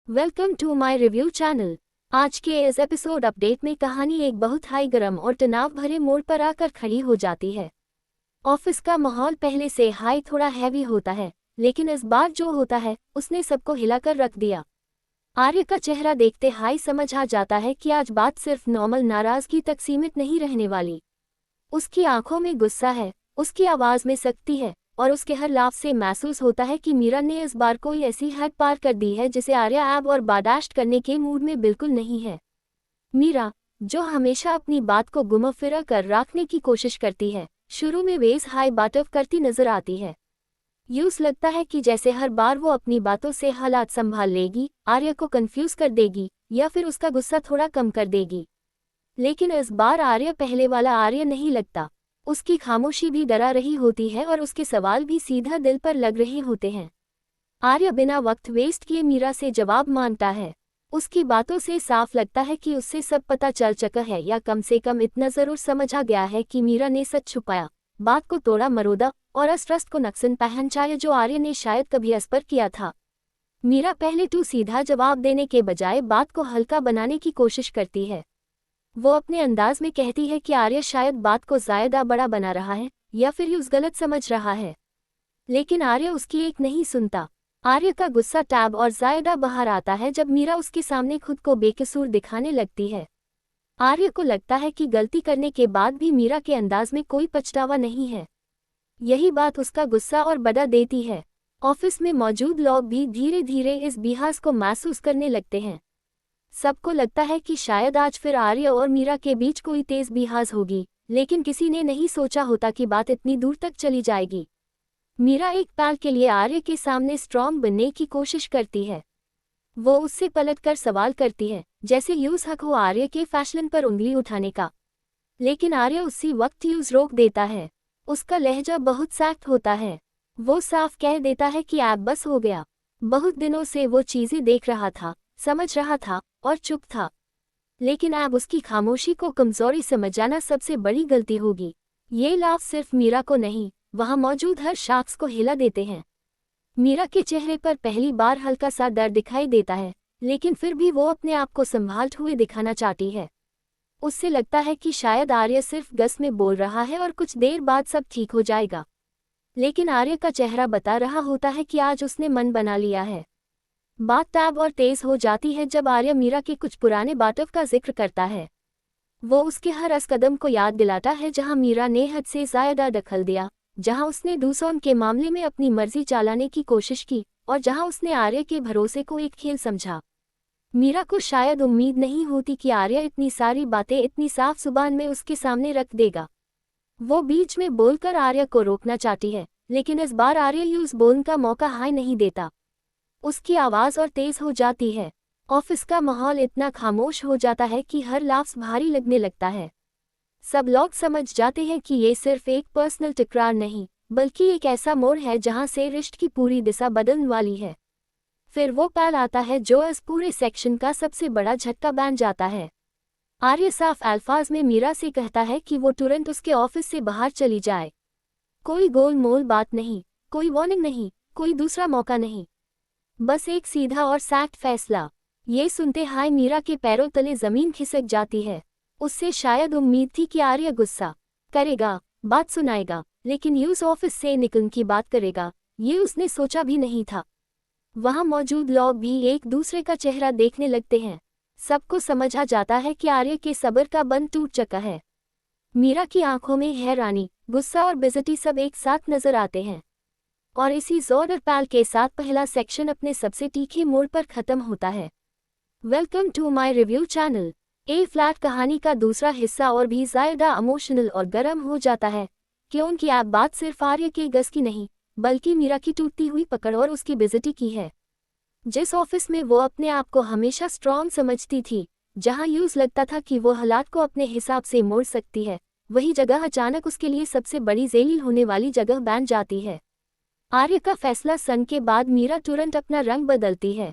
Welcome to my review channel. आज के इस एपिसोड अपडेट में कहानी एक बहुत हाई गर्म और तनाव भरे मोड़ पर आकर खड़ी हो जाती है। ऑफिस का माहौल पहले से हाई थोड़ा हैवी होता है, लेकिन इस बार जो होता है उसने सबको हिलाकर रख दिया। आर्य का चेहरा देखते हाई समझ आ जाता है कि आज बात सिर्फ नॉर्मल नाराजगी तक सीमित नहीं रहने वाली। उसकी आंखों में गुस्सा है, उसकी आवाज में सख्ती है और उसके हर लाफ से महसूस होता है कि मीरा ने इस बार कोई ऐसी हद पार कर दी है जिसे आर्या अब और बर्दाश्त करने के मूड में बिल्कुल नहीं है। मीरा, जो हमेशा अपनी बात को घुमा फिरा कर रखने की कोशिश करती है, शुरू में वेज हाई बातव करती नजर आती है। यूं लगता है कि जैसे हर बार वो अपनी बातों से हालात संभाल लेगी, आर्या को कंफ्यूज कर देगी या फिर उसका गुस्सा थोड़ा कम कर देगी। लेकिन इस बार आर्या पहले वाला आर्या नहीं लगता। उसकी खामोशी भी डरा रही होती है और उसके सवाल भी सीधा दिल पर लग रहे होते हैं। आर्या बिना वक्त वेस्ट किए मीरा से जवाब मांगता है। उसकी बातों से साफ लगता है कि उससे सब पता चल चुका है, या कम से कम इतना जरूर समझ आ गया है कि मीरा ने सच छुपाया, बात को तोड़ा मरोड़ा और इस ट्रस्ट को नुकसान पहुंचाया जो आर्या ने शायद कभी इस पर किया था। मीरा पहले तो सीधा जवाब देने के बजाय बात को हल्का बनाने की कोशिश करती है। वो अपने अंदाज में कहती है कि आर्य शायद बात को ज़्यादा बड़ा बना रहा है या फिर यूज गलत समझ रहा है। लेकिन आर्य उसकी एक नहीं सुनता। आर्य का गुस्सा टैब और ज़्यादा बाहर आता है जब मीरा उसके सामने खुद को बेकसूर दिखाने लगती है। आर्य को लगता है कि गलती करने के बाद भी मीरा के अंदाज में कोई पछतावा नहीं है। यही बात उसका गुस्सा और बढ़ा देती है। ऑफिस में मौजूद लोग भी धीरे धीरे इस बिहास को महसूस करने लगते हैं। सबको लगता है कि शायद आज फिर आर्य और मीरा के बीच कोई तेज बिहास होगी, लेकिन किसी ने नहीं सोचा होता कि बात इतनी दूर तक चली जाएगी। मीरा एक पल के लिए आर्य के सामने स्ट्रॉन्ग बनने की कोशिश करती है। वो उससे पलटकर सवाल करती है, जैसे यूज हक हो आर्य के फैशन पर उंगली उठाने का। लेकिन आर्य उसी वक्त यूज रोक देता है। उसका लहजा बहुत सख्त होता है। वो साफ कह देता है कि अब बस हो गया। बहुत दिनों से वो चीजें देख रहा था, समझ रहा था और चुप था, लेकिन अब उसकी खामोशी को कमजोरी समझ जाना सबसे बड़ी गलती होगी। ये लाफ सिर्फ मीरा को नहीं, वहां मौजूद हर शख्स को हिला देते हैं। मीरा के चेहरे पर पहली बार हल्का सा डर दिखाई देता है, लेकिन फिर भी वो अपने आप को संभालते हुए दिखाना चाहती है। उससे लगता है कि शायद आर्य सिर्फ गस में बोल रहा है और कुछ देर बाद सब ठीक हो जाएगा। लेकिन आर्य का चेहरा बता रहा होता है कि आज उसने मन बना लिया है। बात तब और तेज हो जाती है जब आर्य मीरा के कुछ पुराने बातों का जिक्र करता है। वो उसके हर उस कदम को याद दिलाता है जहां मीरा ने हद से ज़्यादा दखल दिया, जहां उसने दूसरों के मामले में अपनी मर्जी चलाने की कोशिश की और जहां उसने आर्य के भरोसे को एक खेल समझा। मीरा को शायद उम्मीद नहीं होती कि आर्य इतनी सारी बातें इतनी साफ जुबान में उसके सामने रख देगा। वो बीच में बोलकर आर्य को रोकना चाहती है, लेकिन इस बार आर्य यूज बोलने का मौका हाय नहीं देता। उसकी आवाज़ और तेज हो जाती है। ऑफिस का माहौल इतना खामोश हो जाता है कि हर लफ्ज़ भारी लगने लगता है। सब लोग समझ जाते हैं कि ये सिर्फ एक पर्सनल टकरार नहीं, बल्कि एक ऐसा मोड़ है जहां से रिश्ते की पूरी दिशा बदलने वाली है। फिर वो पल आता है जो इस पूरे सेक्शन का सबसे बड़ा झटका बन जाता है। आर्य साफ अल्फाज में मीरा से कहता है कि वो तुरंत उसके ऑफिस से बाहर चली जाए। कोई गोल मोल बात नहीं, कोई वार्निंग नहीं, कोई दूसरा मौका नहीं, बस एक सीधा और सख्त फैसला। ये सुनते हाय मीरा के पैरों तले जमीन खिसक जाती है। उससे शायद उम्मीद थी कि आर्य गुस्सा करेगा, बात सुनाएगा, लेकिन यूज ऑफिस से निकलने की बात करेगा, ये उसने सोचा भी नहीं था। वहां मौजूद लोग भी एक दूसरे का चेहरा देखने लगते हैं। सबको समझ आ जाता है कि आर्य के सब्र का बंध टूट चुका है। मीरा की आंखों में हैरानी, गुस्सा और बेइज्जती सब एक साथ नजर आते हैं। और इसी जोर और पैल के साथ पहला सेक्शन अपने सबसे तीखे मोड़ पर खत्म होता है। Welcome to my review channel. A flat कहानी का दूसरा हिस्सा और भी ज़्यादा इमोशनल और गर्म हो जाता है, क्योंकि अब बात सिर्फ आर्य के गस की नहीं, बल्कि मीरा की टूटती हुई पकड़ और उसकी बेइज्जती की है। जिस ऑफिस में वो अपने आप को हमेशा स्ट्रॉन्ग समझती थी, जहां यूज लगता था कि वो हालात को अपने हिसाब से मोड़ सकती है, वही जगह अचानक उसके लिए सबसे बड़ी ज़लील होने वाली जगह बन जाती है। आर्य का फैसला सुन के बाद मीरा तुरंत अपना रंग बदलती है।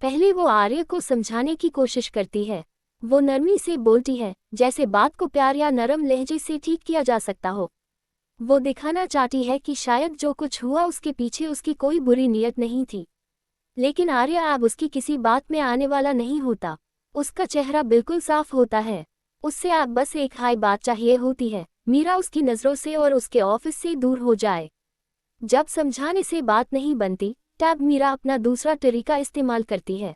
पहले वो आर्य को समझाने की कोशिश करती है। वो नरमी से बोलती है, जैसे बात को प्यार या नरम लहजे से ठीक किया जा सकता हो। वो दिखाना चाहती है कि शायद जो कुछ हुआ उसके पीछे उसकी कोई बुरी नीयत नहीं थी। लेकिन आर्या अब उसकी किसी बात में आने वाला नहीं होता। उसका चेहरा बिल्कुल साफ होता है। उससे अब बस एक हाई बात चाहिए होती है, मीरा उसकी नज़रों से और उसके ऑफिस से दूर हो जाए। जब समझाने से बात नहीं बनती, तब मीरा अपना दूसरा तरीका इस्तेमाल करती है।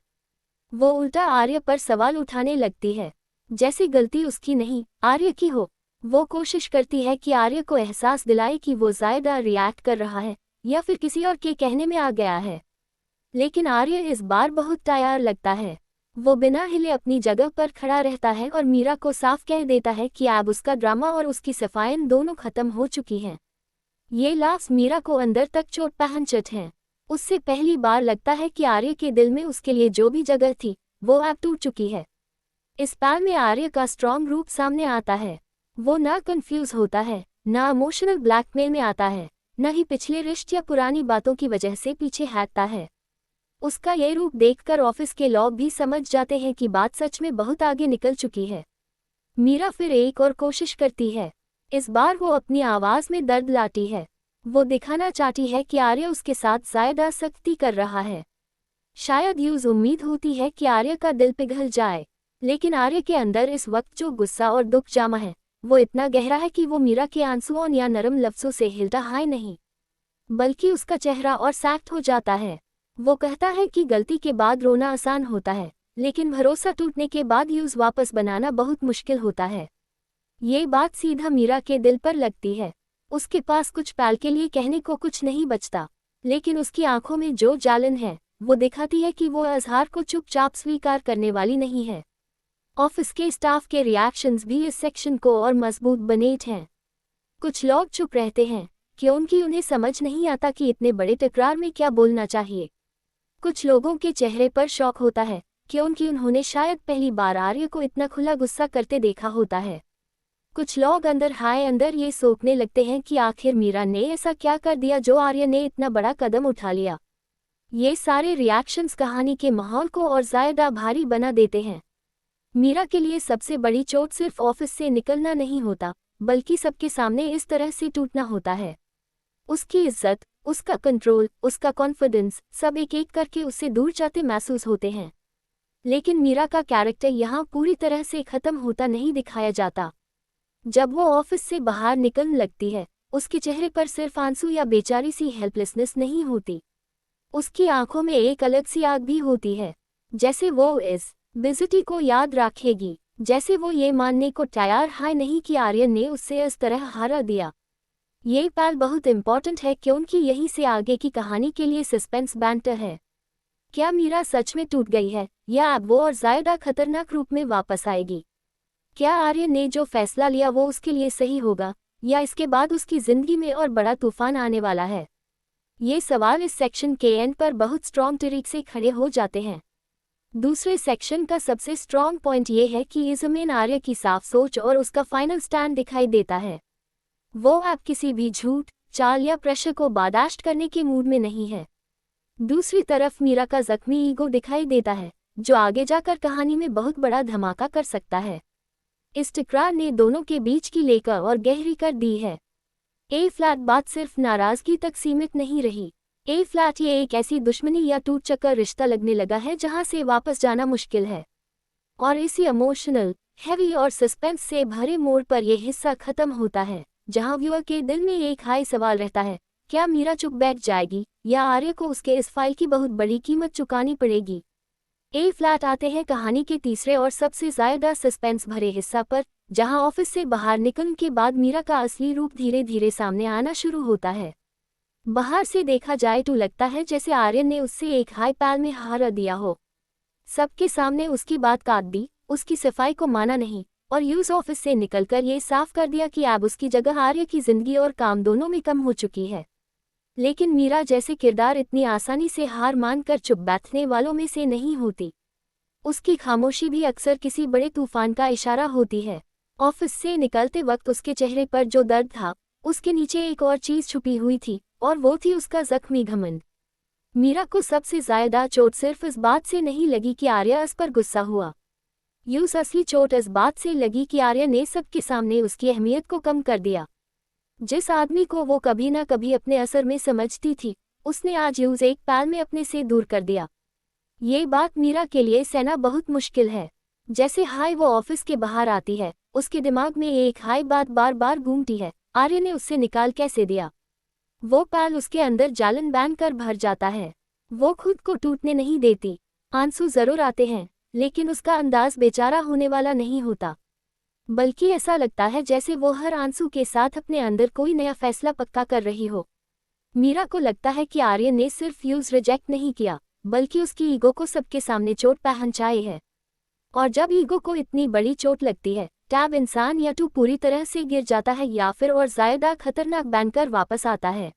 वो उल्टा आर्य पर सवाल उठाने लगती है, जैसे गलती उसकी नहीं, आर्य की हो। वो कोशिश करती है कि आर्य को एहसास दिलाए कि वो ज़्यादा रिएक्ट कर रहा है या फिर किसी और के कहने में आ गया है। लेकिन आर्य इस बार बहुत तैयार लगता है। वो बिना हिले अपनी जगह पर खड़ा रहता है और मीरा को साफ कह देता है कि अब उसका ड्रामा और उसकी सफाइन दोनों खत्म हो चुकी हैं। ये लाफ्स मीरा को अंदर तक चोट पहुंचत हैं। उससे पहली बार लगता है कि आर्य के दिल में उसके लिए जो भी जगह थी, वो अब टूट चुकी है। इस पल में आर्य का स्ट्रॉन्ग रूप सामने आता है। वो ना कंफ्यूज होता है, ना इमोशनल ब्लैकमेल में आता है, न ही पिछले रिश्ते या पुरानी बातों की वजह से पीछे हटता है। उसका ये रूप देखकर ऑफिस के लोग भी समझ जाते हैं कि बात सच में बहुत आगे निकल चुकी है। मीरा फिर एक और कोशिश करती है। इस बार वो अपनी आवाज़ में दर्द लाती है। वो दिखाना चाहती है कि आर्य उसके साथ ज़्यादा सख्ती कर रहा है। शायद यूज़ उम्मीद होती है कि आर्य का दिल पिघल जाए, लेकिन आर्य के अंदर इस वक्त जो गुस्सा और दुख जमा है, वो इतना गहरा है कि वो मीरा के आंसुओं या नरम लफ्ज़ों से हिलता है नहीं, बल्कि उसका चेहरा और सख्त हो जाता है। वो कहता है कि गलती के बाद रोना आसान होता है, लेकिन भरोसा टूटने के बाद यूज़ वापस बनाना बहुत मुश्किल होता है। ये बात सीधा मीरा के दिल पर लगती है। उसके पास कुछ पल के लिए कहने को कुछ नहीं बचता, लेकिन उसकी आंखों में जो जलन है, वो दिखाती है कि वो इजहार को चुपचाप स्वीकार करने वाली नहीं है। ऑफिस के स्टाफ के रिएक्शंस भी इस सेक्शन को और मजबूत बनेट हैं। कुछ लोग चुप रहते हैं क्योंकि उन्हें समझ नहीं आता कि इतने बड़े टकरार में क्या बोलना चाहिए। कुछ लोगों के चेहरे पर शौक होता है क्योंकि उन्होंने शायद पहली बार आर्य को इतना खुला गुस्सा करते देखा होता है। कुछ लोग अंदर ये सोचने लगते हैं कि आखिर मीरा ने ऐसा क्या कर दिया जो आर्य ने इतना बड़ा कदम उठा लिया। ये सारे रिएक्शंस कहानी के माहौल को और ज़्यादा भारी बना देते हैं। मीरा के लिए सबसे बड़ी चोट सिर्फ ऑफिस से निकलना नहीं होता, बल्कि सबके सामने इस तरह से टूटना होता है। उसकी इज्जत, उसका कंट्रोल, उसका कॉन्फिडेंस, सब एक एक करके उससे दूर जाते महसूस होते हैं। लेकिन मीरा का कैरेक्टर यहाँ पूरी तरह से ख़त्म होता नहीं दिखाया जाता। जब वो ऑफिस से बाहर निकलने लगती है, उसके चेहरे पर सिर्फ आंसू या बेचारी सी हेल्पलेसनेस नहीं होती। उसकी आंखों में एक अलग सी आग भी होती है, जैसे वो इस बेइज्जती को याद रखेगी, जैसे वो ये मानने को तैयार है नहीं कि आर्यन ने उससे इस तरह हरा दिया। ये पल बहुत इम्पॉर्टेंट है क्योंकि यहीं से आगे की कहानी के लिए सस्पेंस बनता है। क्या मीरा सच में टूट गई है या अब वो और ज़्यादा खतरनाक रूप में वापस आएगी? क्या आर्यन ने जो फैसला लिया वो उसके लिए सही होगा या इसके बाद उसकी ज़िंदगी में और बड़ा तूफान आने वाला है? ये सवाल इस सेक्शन के एंड पर बहुत स्ट्रॉन्ग तरीके से खड़े हो जाते हैं। दूसरे सेक्शन का सबसे स्ट्रॉन्ग पॉइंट ये है कि इसमें आर्य की साफ सोच और उसका फाइनल स्टैंड दिखाई देता है। वो अब किसी भी झूठ, चाल या प्रेशर को बर्दाश्त करने के मूड में नहीं है। दूसरी तरफ मीरा का जख्मी ईगो दिखाई देता है, जो आगे जाकर कहानी में बहुत बड़ा धमाका कर सकता है। इस टकरार ने दोनों के बीच की लेकर और गहरी कर दी है। ए फ्लैट बात सिर्फ नाराजगी तक सीमित नहीं रही। ए फ्लैट ये एक ऐसी दुश्मनी या टूट चक्कर रिश्ता लगने लगा है जहां से वापस जाना मुश्किल है। और इसी इमोशनल, हैवी और सस्पेंस से भरे मोड़ पर यह हिस्सा खत्म होता है, जहां व्यूअर के दिल में एक हाई सवाल रहता है, क्या मीरा चुप बैठ जाएगी या आर्य को उसके इस फाइल की बहुत बड़ी कीमत चुकानी पड़ेगी? ए फ्लैट आते हैं कहानी के तीसरे और सबसे ज़्यादा सस्पेंस भरे हिस्सा पर, जहां ऑफिस से बाहर निकलने के बाद मीरा का असली रूप धीरे धीरे सामने आना शुरू होता है। बाहर से देखा जाए तो लगता है जैसे आर्यन ने उससे एक हाई पैल में हरा दिया हो। सबके सामने उसकी बात काट दी, उसकी सफाई को माना नहीं और यूज ऑफिस से निकलकर ये साफ कर दिया कि अब उसकी जगह आर्य की जिंदगी और काम दोनों में कम हो चुकी है। लेकिन मीरा जैसे किरदार इतनी आसानी से हार मानकर चुप बैठने वालों में से नहीं होती। उसकी खामोशी भी अक्सर किसी बड़े तूफान का इशारा होती है। ऑफिस से निकलते वक्त उसके चेहरे पर जो दर्द था, उसके नीचे एक और चीज़ छुपी हुई थी और वो थी उसका जख्मी घमंड। मीरा को सबसे ज़्यादा चोट सिर्फ इस बात से नहीं लगी कि आर्य उस पर गुस्सा हुआ। यूस असली चोट इस बात से लगी कि आर्य ने सबके सामने उसकी अहमियत को कम कर दिया। जिस आदमी को वो कभी ना कभी अपने असर में समझती थी, उसने आज यूज एक पल में अपने से दूर कर दिया। ये बात मीरा के लिए सहना बहुत मुश्किल है। जैसे हाय वो ऑफिस के बाहर आती है, उसके दिमाग में एक हाय बात बार बार घूमती है, आर्य ने उससे निकाल कैसे दिया। वो पल उसके अंदर जालन बैन कर भर जाता है। वो खुद को टूटने नहीं देती। आंसू जरूर आते हैं, लेकिन उसका अंदाज बेचारा होने वाला नहीं होता, बल्कि ऐसा लगता है जैसे वो हर आंसू के साथ अपने अंदर कोई नया फैसला पक्का कर रही हो। मीरा को लगता है कि आर्य ने सिर्फ यूज रिजेक्ट नहीं किया, बल्कि उसकी ईगो को सबके सामने चोट पहुंचाई है। और जब ईगो को इतनी बड़ी चोट लगती है, टैब इंसान या तो पूरी तरह से गिर जाता है या फिर और ज्यादा खतरनाक बनकर वापस आता है।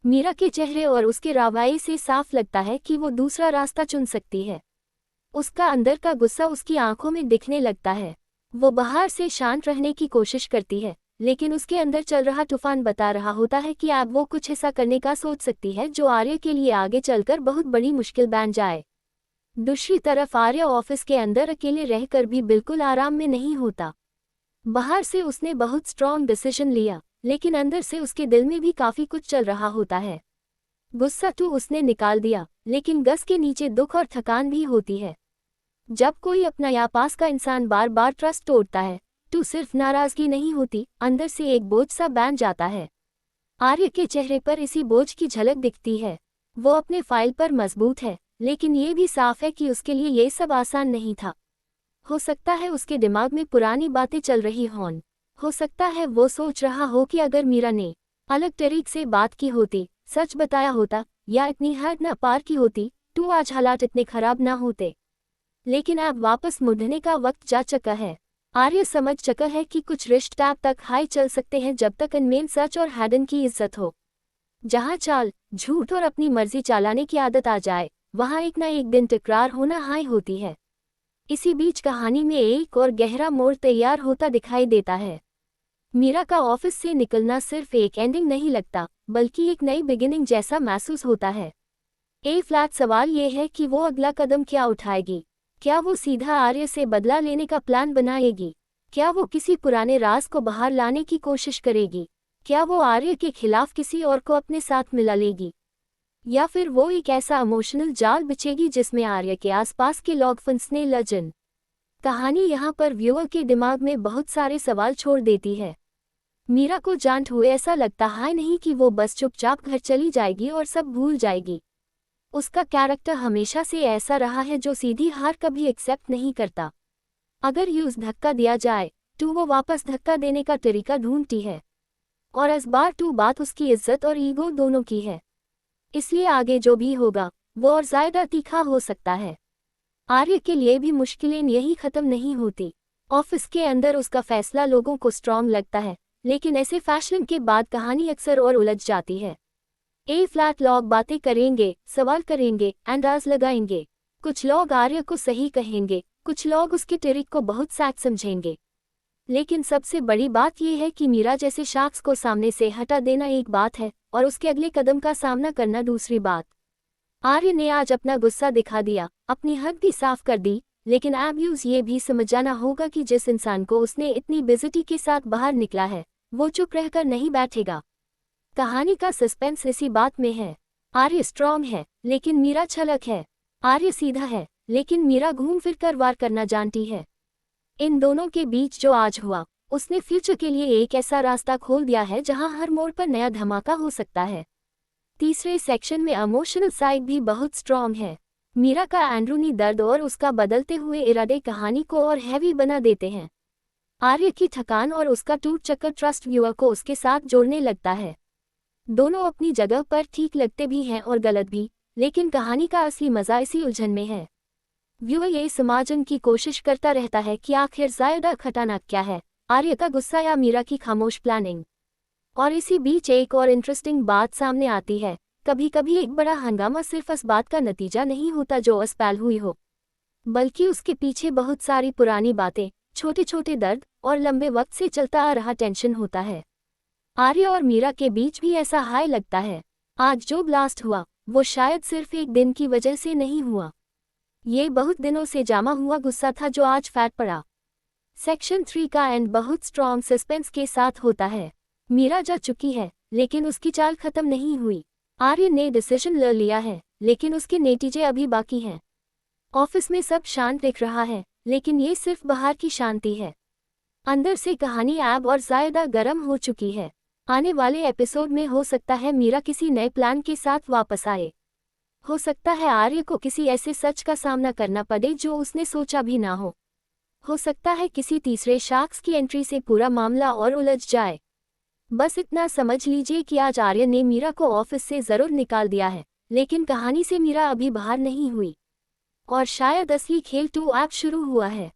मीरा के चेहरे और उसके रवैये से साफ लगता है कि वो दूसरा रास्ता चुन सकती है। उसका अंदर का गुस्सा उसकी आंखों में दिखने लगता है। वो बाहर से शांत रहने की कोशिश करती है, लेकिन उसके अंदर चल रहा तूफान बता रहा होता है कि अब वो कुछ ऐसा करने का सोच सकती है जो आर्य के लिए आगे चलकर बहुत बड़ी मुश्किल बन जाए। दूसरी तरफ आर्य ऑफिस के अंदर अकेले रहकर भी बिल्कुल आराम में नहीं होता। बाहर से उसने बहुत स्ट्रॉन्ग डिसीजन लिया, लेकिन अंदर से उसके दिल में भी काफी कुछ चल रहा होता है। गुस्सा तो उसने निकाल दिया, लेकिन गस के नीचे दुख और थकान भी होती है। जब कोई अपना या पास का इंसान बार बार ट्रस्ट तोड़ता है, तो सिर्फ नाराजगी नहीं होती, अंदर से एक बोझ सा बन जाता है। आर्य के चेहरे पर इसी बोझ की झलक दिखती है। वो अपने फाइल पर मजबूत है, लेकिन ये भी साफ है कि उसके लिए ये सब आसान नहीं था। हो सकता है उसके दिमाग में पुरानी बातें चल रही हों। हो सकता है वो सोच रहा हो कि अगर मीरा ने अलग तरीके से बात की होती, सच बताया होता या इतनी हद न पार की होती, तो आज हालात इतने खराब ना होते। लेकिन अब वापस मुड़ने का वक्त जा चुका है। आर्य समझ चुका है कि कुछ रिश्ते अब तक हाई चल सकते हैं जब तक इनमें सच और हैडन की इज्जत हो। जहां चाल, झूठ और अपनी मर्जी चलाने की आदत आ जाए, वहां एक ना एक दिन टकरार होना हाई होती है। इसी बीच कहानी में एक और गहरा मोड़ तैयार होता दिखाई देता है। मीरा का ऑफिस से निकलना सिर्फ एक एंडिंग नहीं लगता, बल्कि एक नई बिगिनिंग जैसा महसूस होता है। फ्लैट सवाल ये है कि वो अगला कदम क्या उठाएगी। क्या वो सीधा आर्य से बदला लेने का प्लान बनाएगी? क्या वो किसी पुराने राज को बाहर लाने की कोशिश करेगी? क्या वो आर्य के खिलाफ किसी और को अपने साथ मिला लेगी? या फिर वो एक ऐसा इमोशनल जाल बिछेगी जिसमें आर्य के आसपास के लोग फंसने लगें? कहानी यहाँ पर व्यूअर के दिमाग में बहुत सारे सवाल छोड़ देती है। मीरा को जानते हुए ऐसा लगता है नहीं कि वो बस चुपचाप घर चली जाएगी और सब भूल जाएगी। उसका कैरेक्टर हमेशा से ऐसा रहा है जो सीधी हार कभी एक्सेप्ट नहीं करता। अगर यूज धक्का दिया जाए, तो वो वापस धक्का देने का तरीका ढूंढती है। और इस बार तो बात उसकी इज्जत और ईगो दोनों की है। इसलिए आगे जो भी होगा, वो और ज्यादा तीखा हो सकता है। आर्य के लिए भी मुश्किलें यही खत्म नहीं होती। ऑफिस के अंदर उसका फैसला लोगों को स्ट्रॉन्ग लगता है, लेकिन ऐसे फैसले के बाद कहानी अक्सर और उलझ जाती है। फ्लैट लोग बातें करेंगे, सवाल करेंगे, अंदाज लगाएंगे। कुछ लोग आर्य को सही कहेंगे, कुछ लोग उसके ट्रिक को बहुत सैक समझेंगे। लेकिन सबसे बड़ी बात यह है कि मीरा जैसे शख्स को सामने से हटा देना एक बात है और उसके अगले कदम का सामना करना दूसरी बात। आर्य ने आज अपना गुस्सा दिखा दिया, अपनी हद भी साफ कर दी, लेकिन अब यूज ये भी समझ जाना होगा कि जिस इंसान को उसने इतनी बेइज्जती के साथ बाहर निकला है, वो चुप रहकर नहीं बैठेगा। कहानी का सस्पेंस इसी बात में है। आर्य स्ट्रॉन्ग है, लेकिन मीरा छलक है। आर्य सीधा है, लेकिन मीरा घूम फिर कर वार करना जानती है। इन दोनों के बीच जो आज हुआ, उसने फ्यूचर के लिए एक ऐसा रास्ता खोल दिया है जहां हर मोड़ पर नया धमाका हो सकता है। तीसरे सेक्शन में इमोशनल साइड भी बहुत स्ट्रॉन्ग है। मीरा का एंड्रूनी दर्द और उसका बदलते हुए इरादे कहानी को और हैवी बना देते हैं। आर्य की थकान और उसका टूट चक्कर ट्रस्ट व्यूअर को उसके साथ जोड़ने लगता है। दोनों अपनी जगह पर ठीक लगते भी हैं और गलत भी, लेकिन कहानी का असली मजा इसी उलझन में है। व्यूअर ये समझने की कोशिश करता रहता है कि आखिर ज्यादा खतरनाक क्या है, आर्य का गुस्सा या मीरा की खामोश प्लानिंग। और इसी बीच एक और इंटरेस्टिंग बात सामने आती है। कभी कभी एक बड़ा हंगामा सिर्फ इस बात का नतीजा नहीं होता जो अस्पताल हुई हो, बल्कि उसके पीछे बहुत सारी पुरानी बातें, छोटे छोटे दर्द और लंबे वक्त से चलता आ रहा टेंशन होता है। आर्य और मीरा के बीच भी ऐसा हाई लगता है। आज जो ब्लास्ट हुआ, वो शायद सिर्फ एक दिन की वजह से नहीं हुआ। ये बहुत दिनों से जमा हुआ गुस्सा था जो आज फैट पड़ा। सेक्शन 3 का एंड बहुत स्ट्रॉन्ग सस्पेंस के साथ होता है। मीरा जा चुकी है, लेकिन उसकी चाल खत्म नहीं हुई। आर्य ने डिसीजन ले लिया है, लेकिन उसके नतीजे अभी बाकी हैं। ऑफिस में सब शांत दिख रहा है, लेकिन ये सिर्फ बाहर की शांति है। अंदर से कहानी अब और ज़्यादा गर्म हो चुकी है। आने वाले एपिसोड में हो सकता है मीरा किसी नए प्लान के साथ वापस आए। हो सकता है आर्य को किसी ऐसे सच का सामना करना पड़े जो उसने सोचा भी ना हो। हो सकता है किसी तीसरे शख्स की एंट्री से पूरा मामला और उलझ जाए। बस इतना समझ लीजिए कि आज आर्य ने मीरा को ऑफिस से ज़रूर निकाल दिया है, लेकिन कहानी से मीरा अभी बाहर नहीं हुई। और शायद असली खेल 2 एक्ट शुरू हुआ है।